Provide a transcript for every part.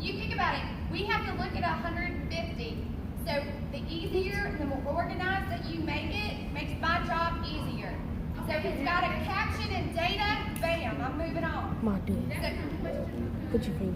You think about it, we have to look at 150. So the easier, the more organized that you make it, makes my job easier. So it's got a caption and data, bam, I'm moving on. Ma, do it. Put your finger.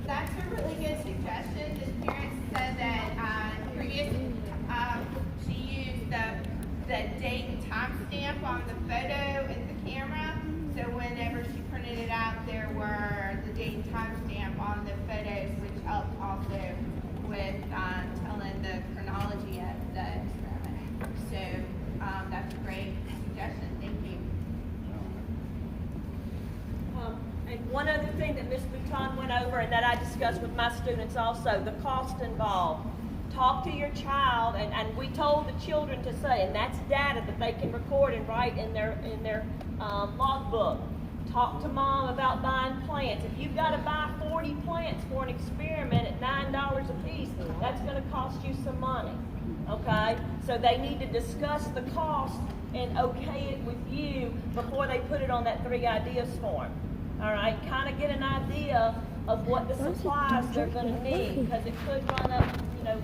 That's a really good suggestion. This parent said that she used the date and timestamp on the photo and the camera. So whenever she printed it out, there were the date and timestamp on the photos, which helped also with telling the chronology of the experiment. So that's a great suggestion. Thank you. And one other thing that Ms. Bouton went over and that I discussed with my students also, the cost involved. Talk to your child, and we told the children to say, and that's data that they can record and write in their logbook. Talk to mom about buying plants. If you've got to buy 40 plants for an experiment at $9 a piece, that's going to cost you some money. Okay? So they need to discuss the cost and okay it with you before they put it on that 3 ideas form. All right, kind of get an idea of what the supplies they're going to need, because it could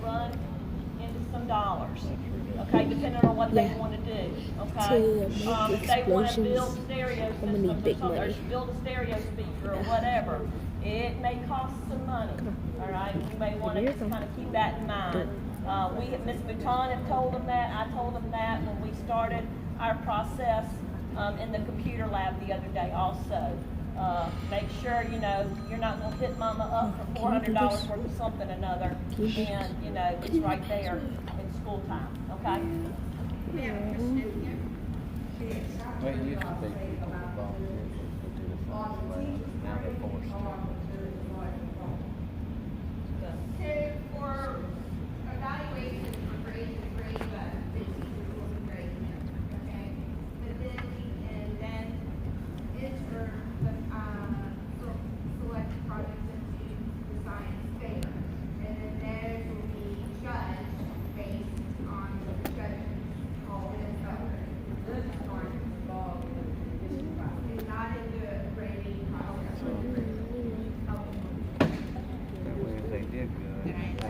run into some dollars. Okay, depending on what they want to do. Okay, if they want to build stereo systems or something, or build a stereo speaker or whatever, it may cost some money. All right, you may want to just kind of keep that in mind. Ms. Bouton have told them that. I told them that when we started our process in the computer lab the other day also. Make sure, you're not going to hit mama up for $400 worth of something or another, and, it's right there in school time, okay? We have a question here. Well, it used to be people who volunteered to do the science lab. Now they're forced to. So for evaluation for grade to grade, the teacher will be grading it, okay? But then we can then enter the select projects into the science fair. And then those will be judged based on the judges all this other. And not in the grading process. That way, if they did good, they can get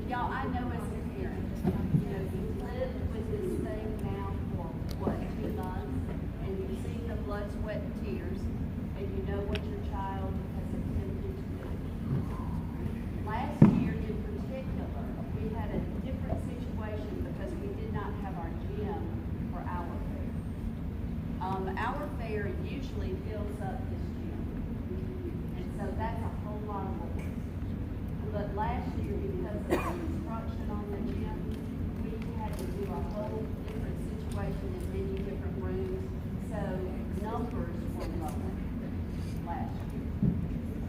Y'all, I know as a parent, you've lived with this thing now for, 2 months, and you've seen the blood, sweat, and tears, and you know what your child has attempted to do. Last year in particular, we had a different situation because we did not have our gym for our fair. Our fair usually fills up this gym, and so that's a whole lot of work. But last year, because of the construction on the gym, we had to do a whole different situation in many different rooms. So numbers were lower last year.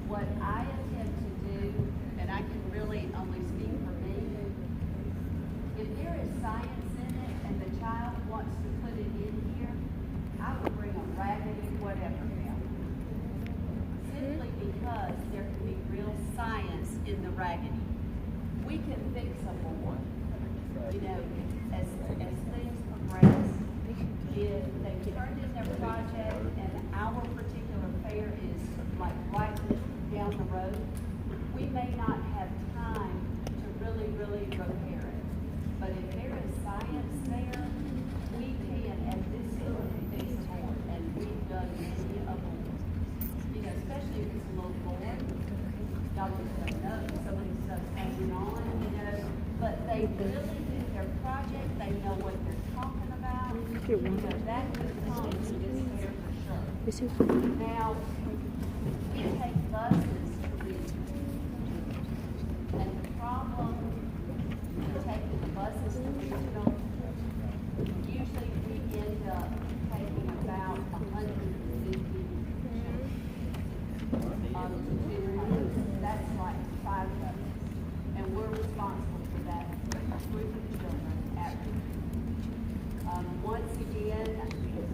What I attempt to do, and I can really only speak for me, if there is science in it and the child wants to put it in here, I will bring a raggedy whatever down. Simply because there can be real science in the raggedy. We can fix a board, as things progress. If they turned in their project and our particular fair is like right down the road, we may not have time to really repair it. But if there is science there, we can, at this school, fix a board. And especially if it's a little boy. Y'all just don't know, some of these stuff's hanging on, you know, but they really do their project, they know what they're talking about. You know, that becomes this fair for sure. Now, we take buses to regional, and the problem with taking the buses to regional, usually we end up taking about 150 children. 200. That's like 5 buses, and we're responsible for that group of children at regional. Once again,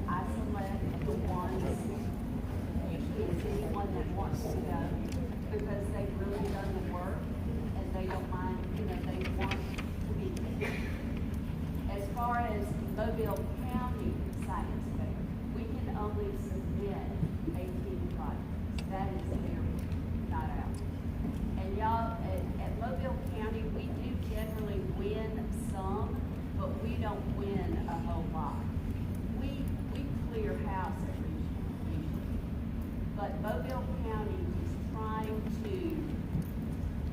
I select the ones, usually it's anyone that wants to go, because they've really done the work, and they don't mind, you know, they want to be there. As far as Mobile County Science Fair, we can only submit 18 projects. That is their, not ours. And y'all, at Mobile County, we do generally win some, but we don't win a whole lot. We clear house at regional usually, but Mobile County is trying to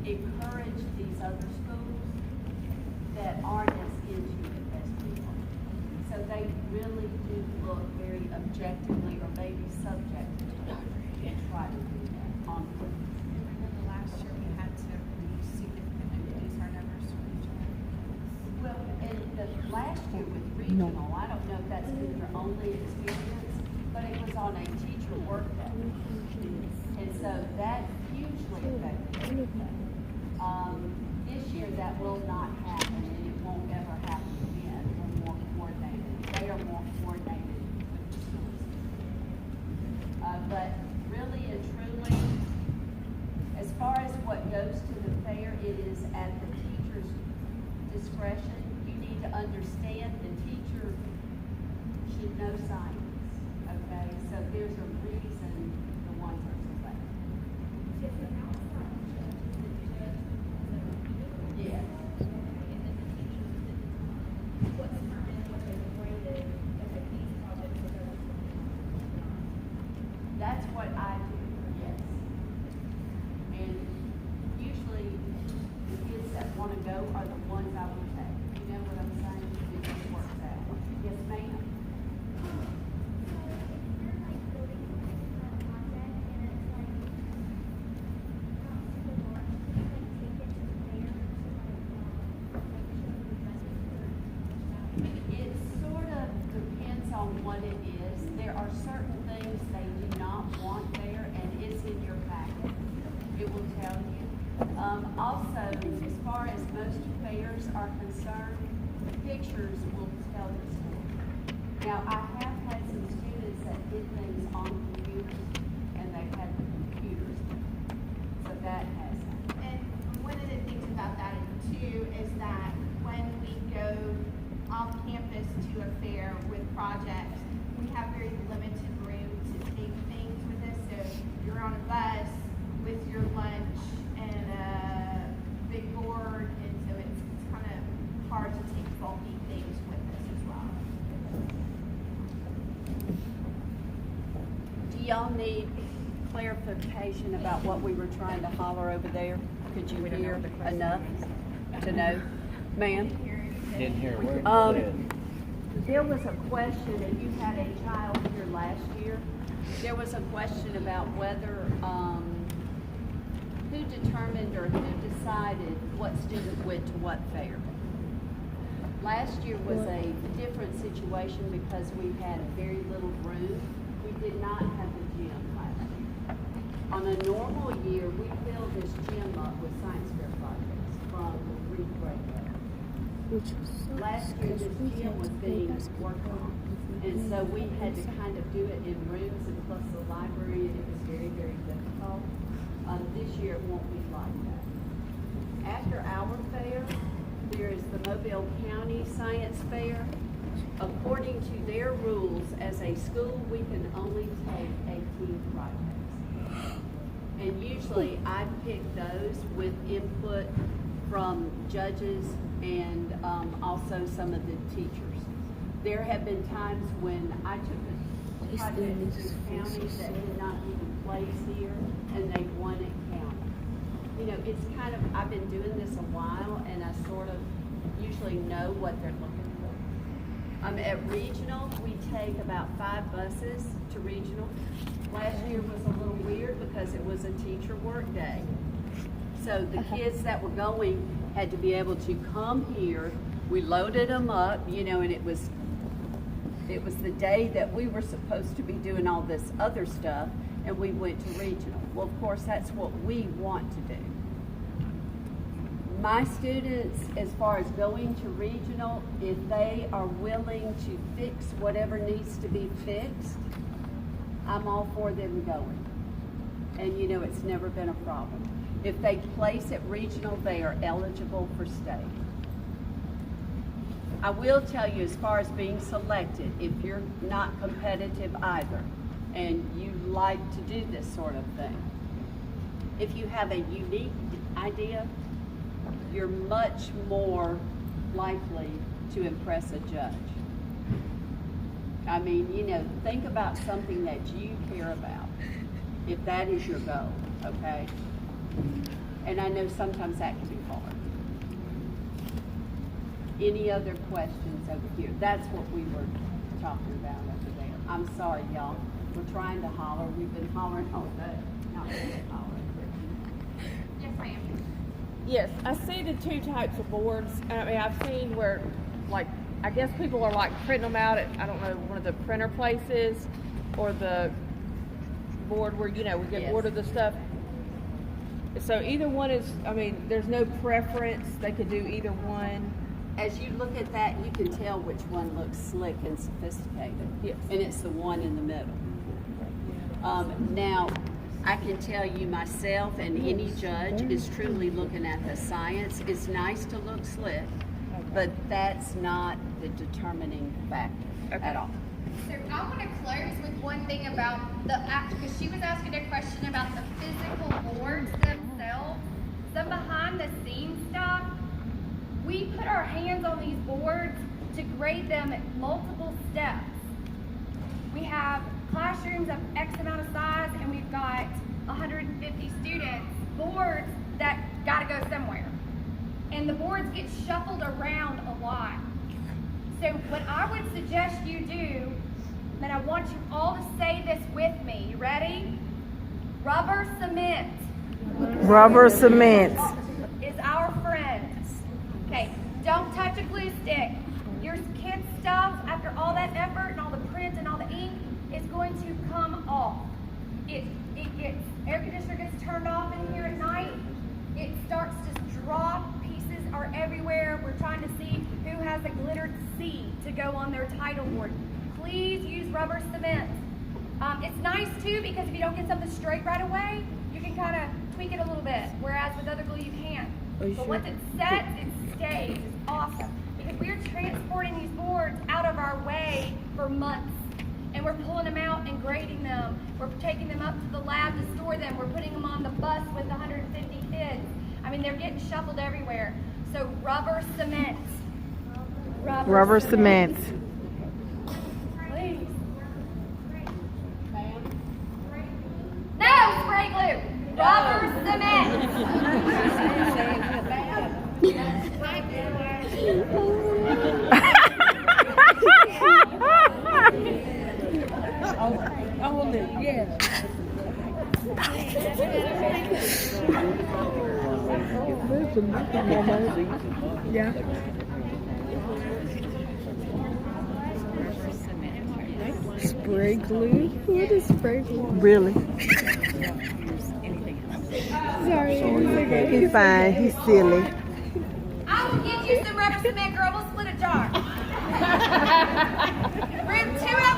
encourage these other schools that aren't as into it as we are. So they really do look very objectively or maybe subjectively and try to do that on purpose. Remember last year we had to significantly reduce our numbers for regional? Well, and the last year with regional, I don't know if that's been your only experience, but it was on a teacher work day. And so that hugely affected everything. This year that will not happen, and it won't ever happen again. We're more coordinated. They are more coordinated with the schools. But really and truly, as far as what goes to the fair, it is at the teacher's discretion. You need to understand the teacher should know science, okay? So there's a reason the ones are selected. Yes. That's what I do, yes. And usually the kids that want to go are the ones I will take. You know what I'm saying? It just works out. Yes, ma'am. It sort of depends on what it is. There are certain things they do not want there, and it's in your packet. It will tell you. Also, as far as most fairs are concerned, pictures will tell the story. Now, I have had some students that did things on computers, and they've had the computers. So that has happened. And one of the things about that too is that when we go off campus to a fair with projects, we have very limited room to take things with us. So you're on a bus with your lunch and a big board, and so it's kind of hard to take bulky things with us as well. Do y'all need clarification about what we were trying to holler over there? Could you hear enough to know? Ma'am? Didn't hear a word you said. There was a question, and you had a child here last year. There was a question about whether, who determined or who decided what student went to what fair. Last year was a different situation because we had very little room. We did not have a gym last year. On a normal year, we fill this gym up with science fair projects from the 3rd grade level. Last year, this gym was being worked on, and so we had to kind of do it in rooms and plus the library, and it was very, very difficult. This year, it won't be like that. After our fair, there is the Mobile County Science Fair. According to their rules, as a school, we can only take 18 projects. And usually, I pick those with input from judges and also some of the teachers. There have been times when I took a project through counties that did not even place here and they want it counted. You know, it's kind of, I've been doing this a while and I sort of usually know what they're looking for. At regional, we take about 5 buses to regional. Last year was a little weird because it was a teacher work day. So the kids that were going had to be able to come here. We loaded them up, you know, and it was the day that we were supposed to be doing all this other stuff, and we went to regional. Well, of course, that's what we want to do. My students, as far as going to regional, if they are willing to fix whatever needs to be fixed, I'm all for them going. And you know, it's never been a problem. If they place at regional, they are eligible for state. I will tell you, as far as being selected, if you're not competitive either, and you like to do this sort of thing, if you have a unique idea, you're much more likely to impress a judge. I mean, you know, think about something that you care about, if that is your goal, okay? And I know sometimes that can be hard. Any other questions over here? That's what we were talking about over there. I'm sorry, y'all. We're trying to holler. We've been hollering all day. Not really hollering. Yes, ma'am. Yes, I see the 2 types of boards. I mean, I've seen where, like, I guess people are like printing them out at, I don't know, one of the printer places, or the board where, you know, we can Yes. order the stuff. So either one is, I mean, there's no preference. They could do either one. As you look at that, you can tell which one looks slick and sophisticated. Yes. And it's the one in the middle. Now, I can tell you myself and any judge is truly looking at the science. It's nice to look slick, but that's not the determining factor at all. So I want to close with one thing about the act, because she was asking a question about the physical boards themselves. Some behind the scenes stuff. We put our hands on these boards to grade them at multiple steps. We have classrooms of X amount of size, and we've got 150 students, boards that gotta go somewhere. And the boards get shuffled around a lot. So what I would suggest you do, and I want you all to say this with me, you ready? Rubber cement. Rubber cement. Is our friend. Okay, don't touch a glue stick. Your kid's stuff, after all that effort and all the print and all the ink, is going to come off. It gets, air conditioner gets turned off in here at night. It starts to drop, pieces are everywhere. We're trying to see who has a glittered C to go on their title board. Please use rubber cement. It's nice too, because if you don't get something straight right away, you can kind of tweak it a little bit, whereas with other glue you can't. But once it's set, it stays. It's awesome. Because we're transporting these boards out of our way for months. And we're pulling them out and grading them. We're taking them up to the lab to store them. We're putting them on the bus with 150 kids. I mean, they're getting shuffled everywhere. So rubber cement. Rubber cement. Please. No spray glue. Rubber cement. Yeah. Spray glue? What is spray glue? Really? Sorry. He's fine. He's silly. I will get you some rubber cement, girl. We'll split a jar. Bring 2 out